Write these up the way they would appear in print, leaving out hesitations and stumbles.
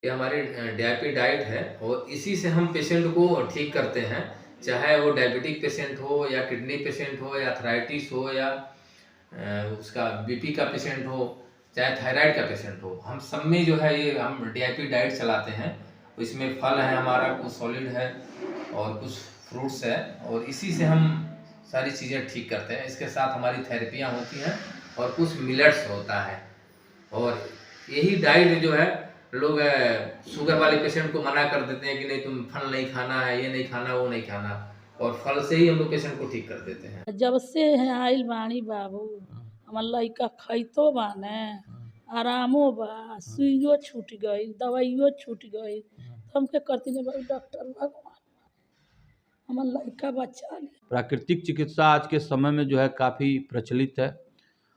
ये हमारी DIP diet है और इसी से हम पेशेंट को ठीक करते हैं। चाहे वो डायबिटिक पेशेंट हो या किडनी पेशेंट हो या अर्थराइटिस हो या उसका बीपी का पेशेंट हो, चाहे थायराइड का पेशेंट हो, हम सब में जो है ये हम डीआईपी डाइट चलाते हैं। इसमें फल है हमारा, कुछ सॉलिड है और कुछ फ्रूट्स है और इसी से हम सारी चीज़ें ठीक करते हैं। इसके साथ हमारी थेरेपियाँ होती हैं और कुछ मिलेट्स होता है। और यही डाइट जो है लोग शुगर वाले पेशेंट को मना कर देते हैं कि नहीं तुम फल नहीं खाना है, ये नहीं खाना, वो नहीं खाना, और फल से ही हम लोग पेशेंट को ठीक कर देते हैं। जब से है आइल बानी बाबू हमार लइका खइतो बाने आरामो बा सुइयो छूट गइल दवाइयो छूट गइल तो हमके करती ने बाबू डॉक्टर भगवान हमार लइका बचा ले। प्राकृतिक चिकित्सा आज के समय में जो है काफ़ी प्रचलित है।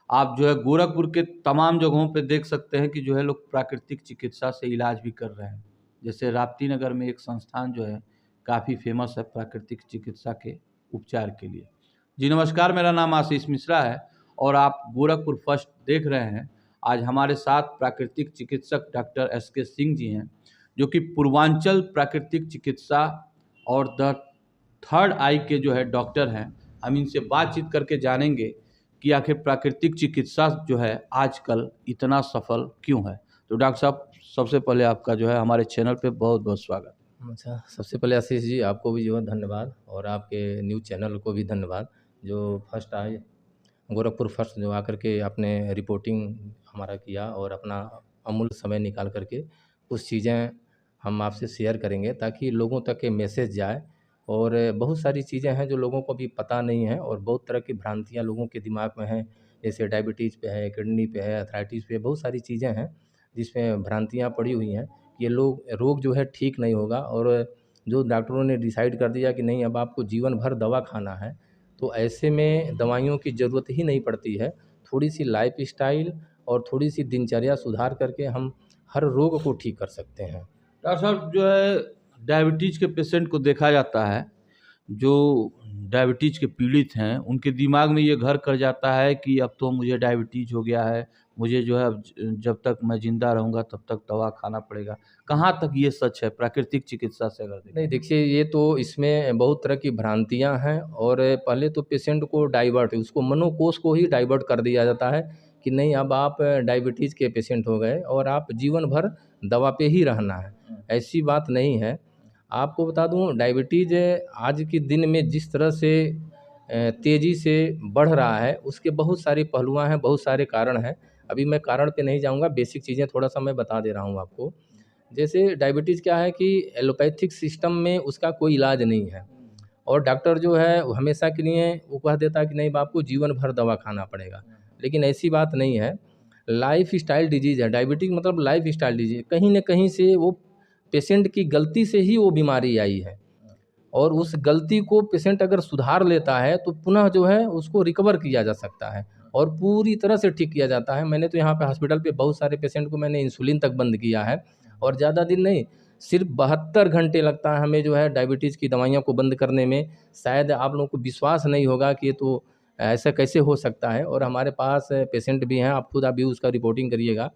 आप जो है गोरखपुर के तमाम जगहों पे देख सकते हैं कि जो है लोग प्राकृतिक चिकित्सा से इलाज भी कर रहे हैं। जैसे राप्ती नगर में एक संस्थान जो है काफ़ी फेमस है प्राकृतिक चिकित्सा के उपचार के लिए। जी नमस्कार, मेरा नाम आशीष मिश्रा है और आप गोरखपुर फर्स्ट देख रहे हैं। आज हमारे साथ प्राकृतिक चिकित्सक डॉक्टर SK सिंह जी हैं, जो कि पूर्वांचल प्राकृतिक चिकित्सा और द थर्ड आई के जो है डॉक्टर हैं। हम इनसे बातचीत करके जानेंगे कि आखिर प्राकृतिक चिकित्सा जो है आजकल इतना सफल क्यों है। तो डॉक्टर साहब, सबसे पहले आपका जो है हमारे चैनल पे बहुत बहुत स्वागत। अच्छा, सबसे पहले आशीष जी आपको भी जो है धन्यवाद और आपके न्यूज़ चैनल को भी धन्यवाद जो फर्स्ट आए गोरखपुर फर्स्ट जो आकर के आपने रिपोर्टिंग हमारा किया और अपना अमूल्य समय निकाल करके कुछ चीज़ें हम आपसे शेयर करेंगे ताकि लोगों तक ये मैसेज जाए। और बहुत सारी चीज़ें हैं जो लोगों को भी पता नहीं है और बहुत तरह की भ्रांतियाँ लोगों के दिमाग में हैं। जैसे डायबिटीज़ पे है, किडनी पे है, अर्थराइटिस पे, बहुत सारी चीज़ें हैं जिसमें भ्रांतियाँ पड़ी हुई हैं। ये रोग जो है ठीक नहीं होगा और जो डॉक्टरों ने डिसाइड कर दिया कि नहीं अब आपको जीवन भर दवा खाना है, तो ऐसे में दवाइयों की ज़रूरत ही नहीं पड़ती है। थोड़ी-सी लाइफ़स्टाइल और थोड़ी-सी दिनचर्या सुधार करके हम हर रोग को ठीक कर सकते हैं। डॉक्टर साहब, जो है डायबिटीज़ के पेशेंट को देखा जाता है, जो डायबिटीज़ के पीड़ित हैं उनके दिमाग में ये घर कर जाता है कि अब तो मुझे डायबिटीज़ हो गया है, मुझे जो है अब जब तक मैं ज़िंदा रहूँगा तब तक दवा खाना पड़ेगा। कहाँ तक ये सच है प्राकृतिक चिकित्सा से अगर देखें? नहीं देखिए, ये तो इसमें बहुत तरह की भ्रांतियाँ हैं और पहले तो पेशेंट को डाइवर्ट उसको मनोकोष को ही डाइवर्ट कर दिया जाता है कि नहीं अब आप डायबिटीज़ के पेशेंट हो गए और आप जीवन भर दवा पे ही रहना है। ऐसी बात नहीं है। आपको बता दूँ डायबिटीज़ आज के दिन में जिस तरह से तेज़ी से बढ़ रहा है उसके बहुत सारे पहलुआँ हैं, बहुत सारे कारण हैं। अभी मैं कारण पे नहीं जाऊँगा, बेसिक चीज़ें थोड़ा-सा मैं बता दे रहा हूँ आपको। जैसे डायबिटीज़ क्या है कि एलोपैथिक सिस्टम में उसका कोई इलाज नहीं है और डॉक्टर जो है वो हमेशा के लिए वो कह देता है कि नहीं आपको जीवन भर दवा खाना पड़ेगा, लेकिन ऐसी बात नहीं है। लाइफ़स्टाइल डिजीज़ है, डायबिटीज़ मतलब लाइफ़स्टाइल डिजीज़, कहीं न कहीं से वो पेशेंट की गलती से ही वो बीमारी आई है और उस गलती को पेशेंट अगर सुधार लेता है तो पुनः जो है उसको रिकवर किया जा सकता है और पूरी तरह से ठीक किया जाता है। मैंने तो यहाँ पे हॉस्पिटल पे बहुत सारे पेशेंट को मैंने इंसुलिन तक बंद किया है और ज़्यादा दिन नहीं, सिर्फ 72 घंटे लगता है हमें जो है डायबिटीज़ की दवाइयों को बंद करने में। शायद आप लोगों को विश्वास नहीं होगा कि ये तो ऐसा कैसे हो सकता है। और हमारे पास पेशेंट भी हैं, आप खुद अभी उसका रिपोर्टिंग करिएगा।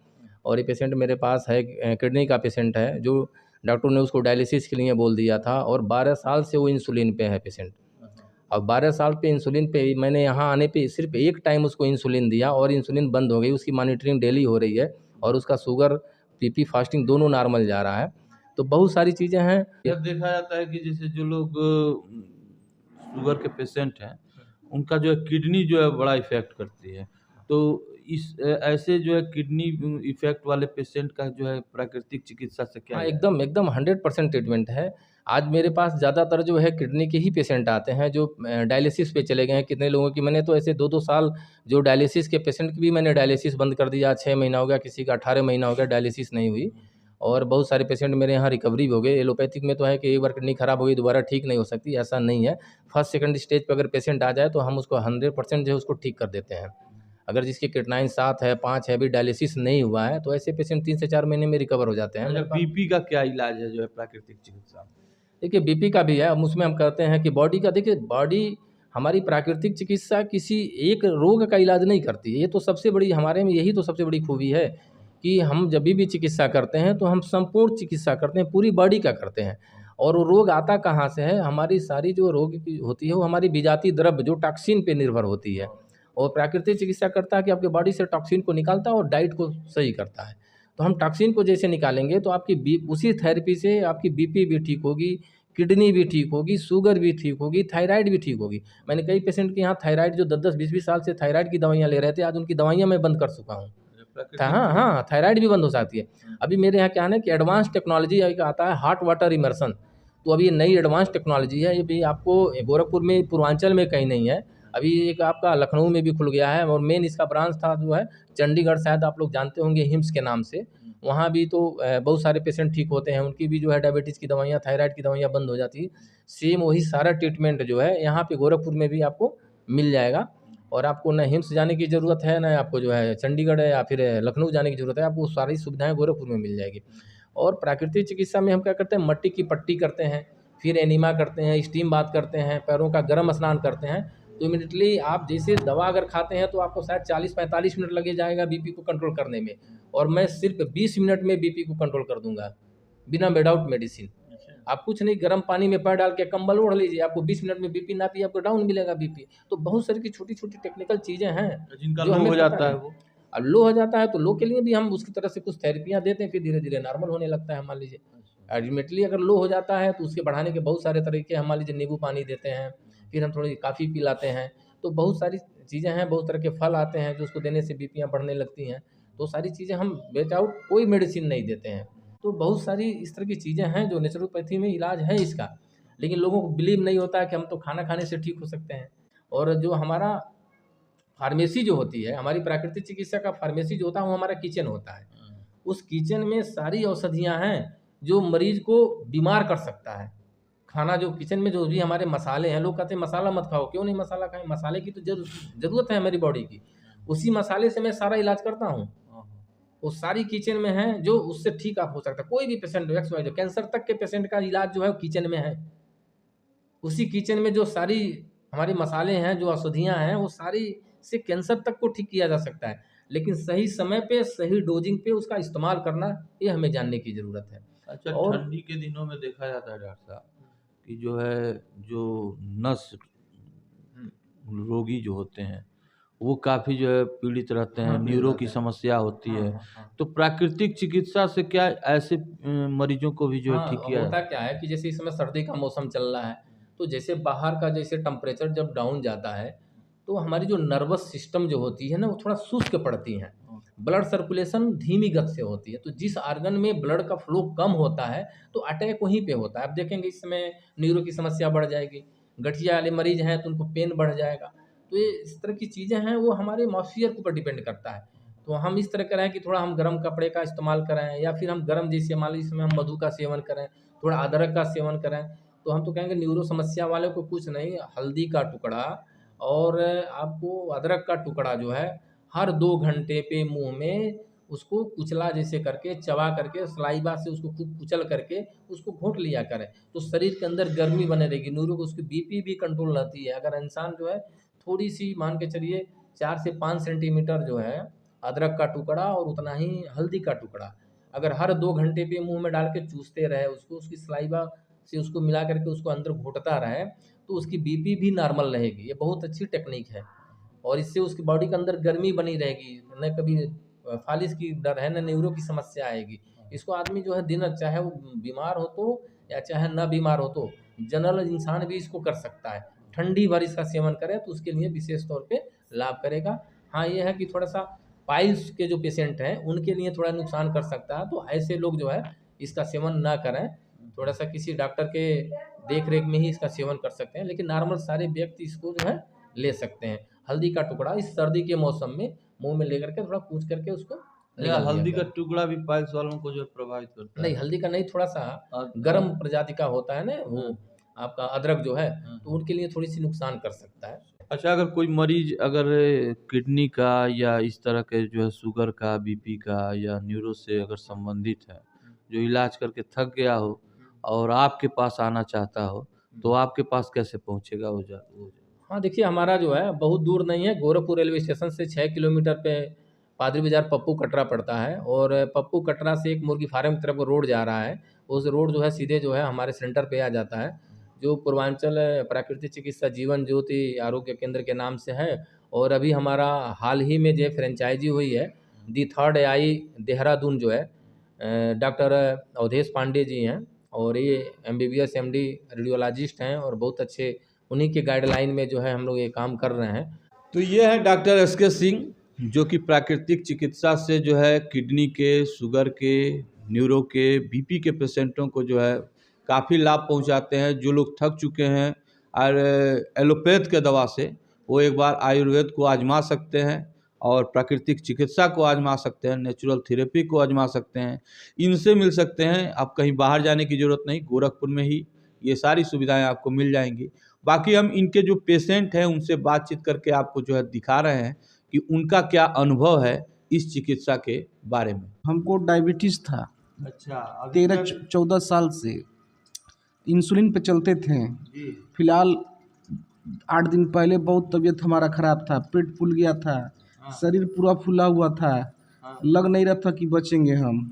और ये पेशेंट मेरे पास है, किडनी का पेशेंट है जो डॉक्टर ने उसको डायलिसिस के लिए बोल दिया था और 12 साल से वो इंसुलिन पे है पेशेंट। अब 12 साल पे इंसुलिन पे मैंने यहाँ आने पे सिर्फ एक टाइम उसको इंसुलिन दिया और इंसुलिन बंद हो गई। उसकी मॉनिटरिंग डेली हो रही है और उसका शुगर, बीपी, फास्टिंग दोनों नॉर्मल जा रहा है। तो बहुत सारी चीज़ें हैं। यह देखा जाता है कि जैसे जो लोग शुगर के पेशेंट हैं उनका जो है किडनी जो है बड़ा इफ़ेक्ट करती है। तो इस ऐसे जो है किडनी इफ़ेक्ट वाले पेशेंट का जो है प्राकृतिक चिकित्सा से क्या हाँ, इलाज? एकदम, एकदम 100% ट्रीटमेंट है। आज मेरे पास ज़्यादातर जो है किडनी के ही पेशेंट आते हैं जो डायलिसिस पे चले गए हैं। कितने लोगों की मैंने तो ऐसे 2-2 साल जो डायलिसिस के पेशेंट की भी मैंने डायलिसिस बंद कर दिया। 6 महीना हो गया, किसी का 18 महीना हो गया, डायलिसिस नहीं हुई। और बहुत सारे पेशेंट मेरे यहाँ रिकवरी भी हो गए। एलोपैथिक में तो है कि एक बार किडनी खराब हो गई दोबारा ठीक नहीं हो सकती, ऐसा नहीं है। फर्स्ट सेकंड स्टेज पे अगर पेशेंट आ जाए तो हम उसको 100% जो है उसको ठीक कर देते हैं। अगर जिसकी क्रिएटिनिन 7 है, 5 है, अभी डायलिसिस नहीं हुआ है, तो ऐसे पेशेंट 3 से 4 महीने में रिकवर हो जाते हैं। अच्छा, बीपी का क्या इलाज है जो है प्राकृतिक चिकित्सा में? देखिए बीपी का भी है, हम उसमें हम कहते हैं कि बॉडी का, देखिए बॉडी हमारी प्राकृतिक चिकित्सा किसी एक रोग का इलाज नहीं करती है। ये तो सबसे बड़ी हमारे में यही तो सबसे बड़ी खूबी है कि हम जब भी चिकित्सा करते हैं तो हम संपूर्ण चिकित्सा करते हैं, पूरी बॉडी का करते हैं। और वो रोग आता कहाँ से है, हमारी सारी जो रोग की होती है वो हमारी विजातीय द्रव्य जो टॉक्सिन पे निर्भर होती है। और प्राकृतिक चिकित्सा करता है कि आपके बॉडी से टॉक्सिन को निकालता है और डाइट को सही करता है। तो हम टॉक्सिन को जैसे निकालेंगे तो आपकी उसी थेरेपी से आपकी बीपी भी ठीक होगी, किडनी भी ठीक होगी, शुगर भी ठीक होगी, थायराइड भी ठीक होगी। मैंने कई पेशेंट के यहाँ थायराइड जो 10-10, 20-20 साल से थायराइड की दवाइयाँ ले रहे थे, आज उनकी दवाइयाँ मैं बंद कर चुका हूँ। हाँ, हाँ, थायराइड भी बंद हो जाती है। अभी मेरे यहाँ क्या है ना कि एडवांस टेक्नोलॉजी एक आता है हॉट वाटर इमर्शन। तो अभी ये नई एडवांस टेक्नोलॉजी है, ये भी आपको गोरखपुर में, पूर्वांचल में कहीं नहीं है। अभी एक आपका लखनऊ में भी खुल गया है और मेन इसका ब्रांच था जो है चंडीगढ़, शायद आप लोग जानते होंगे हिम्स के नाम से। वहाँ भी तो बहुत सारे पेशेंट ठीक होते हैं, उनकी भी जो है डायबिटीज़ की दवाइयाँ, थायराइड की दवाइयाँ बंद हो जाती है। सेम वही सारा ट्रीटमेंट जो है यहाँ पे गोरखपुर में भी आपको मिल जाएगा। और आपको ना हिम्स जाने की ज़रूरत है, ना आपको जो है चंडीगढ़ या फिर लखनऊ जाने की ज़रूरत है, आपको सारी सुविधाएँ गोरखपुर में मिल जाएगी। और प्राकृतिक चिकित्सा में हम क्या करते हैं, मट्टी की पट्टी करते हैं, फिर एनिमा करते हैं, स्टीम बाथ करते हैं, पैरों का गर्म स्नान करते हैं। तो इमीडिएटली आप जैसे दवा अगर खाते हैं तो आपको शायद 40-45 मिनट लगे जाएगा बीपी को कंट्रोल करने में, और मैं सिर्फ 20 मिनट में बीपी को कंट्रोल कर दूंगा, बिना विदाउट मेडिसिन। आप कुछ नहीं, गर्म पानी में पैर डाल के कंबल ओढ़ लीजिए, आपको 20 मिनट में बीपी नापी आपको डाउन मिलेगा बीपी। तो बहुत सारी की छोटी छोटी टेक्निकल चीज़ें हैं जिनका जो लो हमें हो पता जाता है। है वो। अब लो हो जाता है तो लो के लिए भी हम उसकी तरह से कुछ थेरेपियाँ देते हैं, फिर धीरे धीरे नॉर्मल होने लगता है। मान लीजिए अल्टीमेटली अगर लो हो जाता है तो उसके बढ़ाने के बहुत सारे तरीके, हम मान लीजिए नींबू पानी देते हैं, फिर हम थोड़ी कॉफ़ी पिलाते हैं। तो बहुत सारी चीज़ें हैं, बहुत तरह के फल आते हैं जो उसको देने से बीपियाँ बढ़ने लगती हैं। तो सारी चीज़ें हम विदाउट कोई मेडिसिन नहीं देते हैं। तो बहुत सारी इस तरह की चीज़ें हैं जो नेचुरोपैथी में इलाज है इसका, लेकिन लोगों को बिलीव नहीं होता है कि हम तो खाना खाने से ठीक हो सकते हैं। और जो हमारा फार्मेसी जो होती है, हमारी प्राकृतिक चिकित्सा का फार्मेसी जो होता है वो हमारा किचन होता है। उस किचन में सारी औषधियाँ हैं जो मरीज को बीमार कर सकता है। खाना जो किचन में जो भी हमारे मसाले हैं, लोग कहते हैं मसाला मत खाओ, क्यों नहीं मसाला खाएं? मसाले की तो ज़रूरत है हमारी बॉडी की, उसी मसाले से मैं सारा इलाज करता हूँ। वो सारी किचन में है जो उससे ठीक आप हो सकता है। कोई भी पेशेंट हो, एक्स वाई, जो कैंसर तक के पेशेंट का इलाज जो है वो किचन में है। उसी किचन में जो सारी हमारे मसाले हैं, जो औषधियाँ हैं, वो सारी से कैंसर तक को ठीक किया जा सकता है। लेकिन सही समय पे, सही डोजिंग पे उसका इस्तेमाल करना, ये हमें जानने की ज़रूरत है। अच्छा, और ठंडी के दिनों में देखा जाता है डॉक्टर साहब कि जो है जो नस रोगी जो होते हैं वो काफ़ी जो है पीड़ित रहते हैं, हाँ, न्यूरो पीड़ित की रहते हैं। समस्या होती हाँ, है। हाँ, हाँ। तो प्राकृतिक चिकित्सा से क्या ऐसे मरीजों को भी जो है हाँ, ठीक किया होता क्या है कि जैसे इस समय सर्दी का मौसम चल रहा है, तो जैसे बाहर का जैसे टेम्परेचर जब डाउन जाता है, तो हमारी जो नर्वस सिस्टम जो होती है ना, वो थोड़ा शुष्क पड़ती हैं। ब्लड सर्कुलेशन धीमी गति से होती है, तो जिस ऑर्गन में ब्लड का फ्लो कम होता है, तो अटैक वहीं पे होता है। आप देखेंगे इस समय न्यूरो की समस्या बढ़ जाएगी, गठिया वाले मरीज हैं तो उनको पेन बढ़ जाएगा। तो ये इस तरह की चीज़ें हैं, वो हमारे एटमॉस्फियर के ऊपर डिपेंड करता है। तो हम इस तरह करें कि थोड़ा हम गर्म कपड़े का इस्तेमाल करें, या फिर हम गर्म जैसे मान लीजिए इसमें हम मधु का सेवन करें, थोड़ा अदरक का सेवन करें। तो हम तो कहेंगे न्यूरो समस्या वाले को कुछ नहीं, हल्दी का टुकड़ा और आपको अदरक का टुकड़ा जो है हर 2 घंटे पे मुँह में उसको कुचला जैसे करके, चबा करके, सलाइवा से उसको खूब कुचल करके उसको घोंट लिया करें। तो शरीर के अंदर गर्मी बने रहेगी, न्यूरो को उसकी बीपी भी कंट्रोल रहती है। अगर इंसान जो है थोड़ी-सी मान के चलिए 4 से 5 सेंटीमीटर जो है अदरक का टुकड़ा और उतना ही हल्दी का टुकड़ा अगर हर 2 घंटे पे मुँह में डाल के चूसते रहे उसको, उसकी सलाइवा से उसको मिला करके उसको अंदर घोंटता रहे, तो उसकी बीपी भी नॉर्मल रहेगी। ये बहुत अच्छी टेक्नीक है और इससे उसकी बॉडी के अंदर गर्मी बनी रहेगी, न कभी फ़ालिज की डर है, न न्यूरो की समस्या आएगी। इसको आदमी जो है दिन, चाहे वो बीमार हो तो या चाहे ना बीमार हो तो, जनरल इंसान भी इसको कर सकता है। ठंडी भर इसका सेवन करे तो उसके लिए विशेष तौर पे लाभ करेगा। हाँ, ये है कि थोड़ा-सा पाइल्स के जो पेशेंट हैं, उनके लिए थोड़ा नुकसान कर सकता है, तो ऐसे लोग जो है इसका सेवन ना करें। थोड़ा-सा किसी डॉक्टर के देख-रेख में ही इसका सेवन कर सकते हैं, लेकिन नॉर्मल सारे व्यक्ति इसको जो है ले सकते हैं। हल्दी का टुकड़ा इस सर्दी के मौसम में मुँह में लेकर के थोड़ा कूच करके उसको या निकाल दिया हल्दी का करें। टुकड़ा भी पाइल्स वालों को जो है प्रभावित करता नहीं, है। हल्दी का नहीं, थोड़ा-सा और गर्म प्रजाति का होता है ना वो हाँ, आपका अदरक जो है, हाँ। तो उनके लिए थोड़ी-सी नुकसान कर सकता है। अच्छा, अगर कोई मरीज अगर किडनी का या इस तरह के जो है शुगर का, बीपी का या न्यूरो से अगर संबंधित है, जो इलाज करके थक गया हो और आपके पास आना चाहता हो, तो आपके पास कैसे पहुँचेगा वो हाँ, देखिए हमारा जो है बहुत दूर नहीं है, गोरखपुर रेलवे स्टेशन से 6 किलोमीटर पे पादरी बाज़ार पप्पू कटरा पड़ता है, और पप्पू कटरा से एक मुर्गी फार्म की तरफ रोड जा रहा है। उस रोड जो है सीधे जो है हमारे सेंटर पे आ जाता है, जो पूर्वांचल प्राकृतिक चिकित्सा जीवन ज्योति आरोग्य केंद्र के नाम से है। और अभी हमारा हाल ही में जो फ्रेंचाइजी हुई है दी थर्ड आई देहरादून, जो है डॉक्टर अवधेश पांडे जी हैं, और ये MBBS MD रेडियोलॉजिस्ट हैं, और बहुत अच्छे उन्हीं के गाइडलाइन में जो है हम लोग ये काम कर रहे हैं। तो ये है डॉक्टर SK सिंह, जो कि प्राकृतिक चिकित्सा से जो है किडनी के, शुगर के, न्यूरो के, BP के पेशेंटों को जो है काफ़ी लाभ पहुंचाते हैं। जो लोग थक चुके हैं और एलोपैथ के दवा से, वो एक बार आयुर्वेद को आजमा सकते हैं और प्राकृतिक चिकित्सा को आजमा सकते हैं, नेचुरल थेरेपी को आजमा सकते हैं, इनसे मिल सकते हैं। अब कहीं बाहर जाने की ज़रूरत नहीं, गोरखपुर में ही ये सारी सुविधाएं आपको मिल जाएंगी। बाकी हम इनके जो पेशेंट हैं उनसे बातचीत करके आपको जो है दिखा रहे हैं कि उनका क्या अनुभव है इस चिकित्सा के बारे में। हमको डायबिटीज़ था। अच्छा, 13-14 साल से इंसुलिन पे चलते थे। फिलहाल 8 दिन पहले बहुत तबीयत हमारा ख़राब था, पेट फूल गया था, शरीर पूरा फूला हुआ था, लग नहीं रहा था कि बचेंगे हम।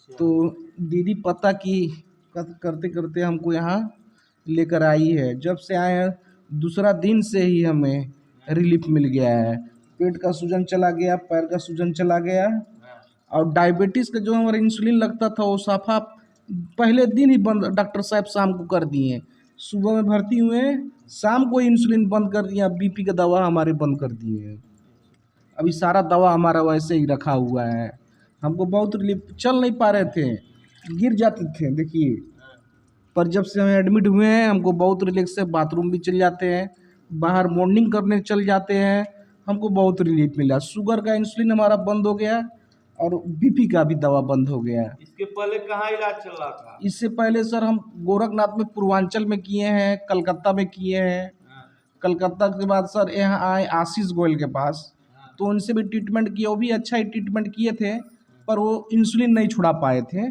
तो दीदी पता की करते करते हमको यहाँ लेकर आई है। जब से आए हैं दूसरा दिन से ही हमें रिलीफ मिल गया है। पेट का सूजन चला गया, पैर का सूजन चला गया, और डायबिटीज़ का जो हमारा इंसुलिन लगता था वो साफा पहले दिन ही बंद डॉक्टर साहब शाम को कर दिए। सुबह में भर्ती हुए, शाम को इंसुलिन बंद कर दिया, BP का दवा हमारे बंद कर दिए। अभी सारा दवा हमारा वैसे ही रखा हुआ है। हमको बहुत रिलीफ, चल नहीं पा रहे थे, गिर जाते थे देखिए, पर जब से हम एडमिट हुए हैं हमको बहुत रिलैक्स है। बाथरूम भी चल जाते हैं, बाहर मॉर्निंग करने चल जाते हैं, हमको बहुत रिलीफ मिला। शुगर का इंसुलिन हमारा बंद हो गया और BP का भी दवा बंद हो गया। इसके पहले कहाँ इलाज चल रहा था? इससे पहले सर हम गोरखनाथ में, पूर्वांचल में किए हैं, कलकत्ता में किए हैं। कलकत्ता के बाद सर यहाँ आए आशीष गोयल के पास, तो उनसे भी ट्रीटमेंट किया, वो भी अच्छा ही ट्रीटमेंट किए थे, पर वो इंसुलिन नहीं छुड़ा पाए थे।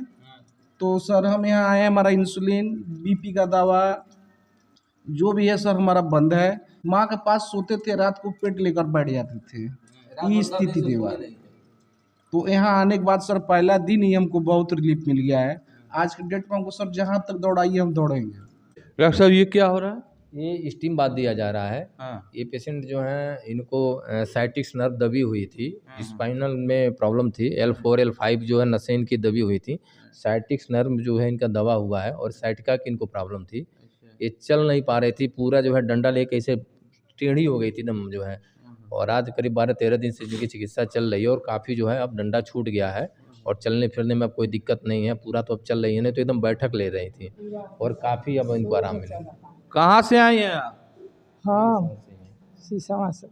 तो सर हम यहाँ आए, हमारा इंसुलिन, BP का दवा जो भी है सर हमारा बंद है। माँ के पास सोते थे, रात को पेट लेकर बैठ जाते थे, ये स्थिति देवा। तो यहाँ आने के बाद सर पहला दिन ही हमको बहुत रिलीफ मिल गया है। आज के डेट में हमको सर जहाँ तक दौड़ाइए हम दौड़ेंगे। डॉक्टर साहब ये क्या हो रहा है? ये स्टीम बाथ दिया जा रहा है। हाँ। ये पेशेंट जो हैं इनको साइटिक्स नर्व दबी हुई थी, स्पाइनल में प्रॉब्लम थी, L4 L5 जो है नसें इनकी दबी हुई थी, साइटिक्स नर्व जो है इनका दबा हुआ है, और साइटिका की इनको प्रॉब्लम थी। ये चल नहीं पा रही थी, पूरा जो है डंडा लेके ऐसे टेढ़ी हो गई थी एकदम जो है। और आज करीब 12-13 दिन से इनकी चिकित्सा चल रही है, और काफ़ी जो है अब डंडा छूट गया है, और चलने फिरने में अब कोई दिक्कत नहीं है, पूरा तो अब चल रही है, नहीं तो एकदम बैठक ले रही थी, और काफ़ी अब इनको आराम मिला। कहाँ से आई हैं आप? हाँ, शीशवा से।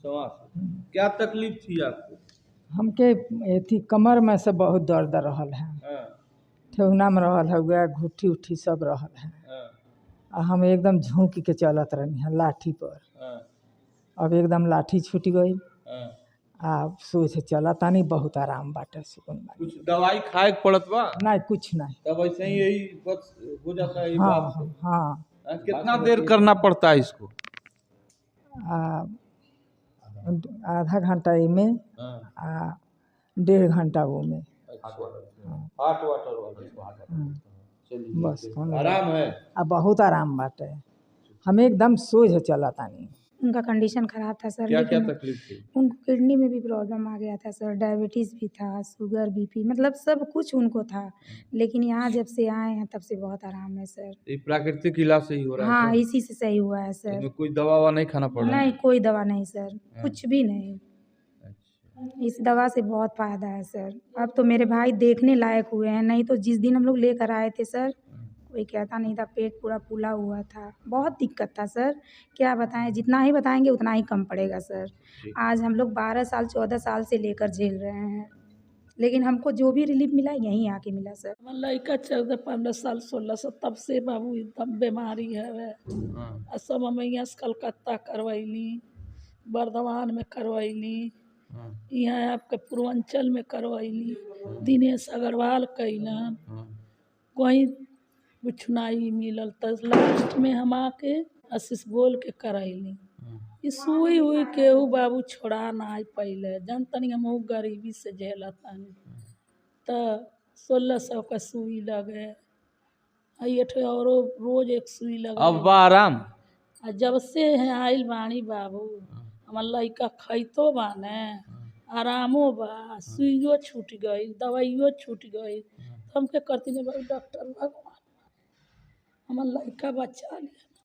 क्या तकलीफ थी आपको? हमके थी कमर में से बहुत दर्द रहल है, ठेहुना में रहल है, वह घुट्ठी उट्ठी सब रहल है। आ हम एकदम झुक के चलत रहनी है लाठी पर। अब एकदम लाठी छूट गई, आ सोच से चला तानी बहुत आराम बाटे, सुकून बाटे। कुछ दवाई खाए के पड़त बा? नहीं, कुछ नहीं। तब ऐसे ही यही बस हो जाता है? हाँ हाँ हाँ। कितना देर करना पड़ता है इसको? आधा घंटा इमें, 1.5 घंटा वो में। बस आराम है? बहुत आराम बाटे, हमें एकदम सोच से चला तानी। उनका कंडीशन ख़राब था सर। क्या क्या लेकिन तकलीफ थी? उनको किडनी में भी प्रॉब्लम आ गया था सर, डायबिटीज़ भी था, शुगर, BP, मतलब सब कुछ उनको था। लेकिन यहाँ जब से आए हैं तब से बहुत आराम है सर। ये प्राकृतिक इलाज से ही हो रहा है? हाँ, इसी से सही हुआ है सर। इसमें कोई दवा ववा नहीं खाना पड़ रहा है? नहीं, कोई दवा नहीं सर, कुछ भी नहीं। इस दवा से बहुत फ़ायदा है सर। अब तो मेरे भाई देखने लायक हुए हैं, नहीं तो जिस दिन हम लोग लेकर आए थे सर, कोई कहता नहीं था, पेट पूरा फूला हुआ था, बहुत दिक्कत था सर। क्या बताएं, जितना ही बताएंगे उतना ही कम पड़ेगा सर। आज हम लोग 12 साल 14 साल से लेकर झेल रहे हैं, लेकिन हमको जो भी रिलीफ मिला यहीं आके मिला सर। हमार लड़का 14-15 साल 16 साल तब से बाबू एकदम बीमारी है। सब हम यहाँ से कलकत्ता करवैली, बर्धमान में करवैली, यहाँ आपके पूर्वांचल में करवैली, दिनेश अग्रवाल कैलन, कहीं कुछ नहीं मिलल। तो लास्ट में हम आके आशीष गोयल के करैली। ई सुई हुई केहू बाबू छोड़ा ना आई पहले जन तनी हम गरीबी से झेलतानी तो 1600 का सुई लगे ये औरो रोज एक सुई लगे अब बा आराम। आ जब से है आइल बानी बाबू हमार लइका खइतो बाने आरामो बा सुइयो छूट गई दवाइयो छूट गई तो हमके करती नहीं बाबू डॉक्टर भगवान हमार लइका बचा लिया।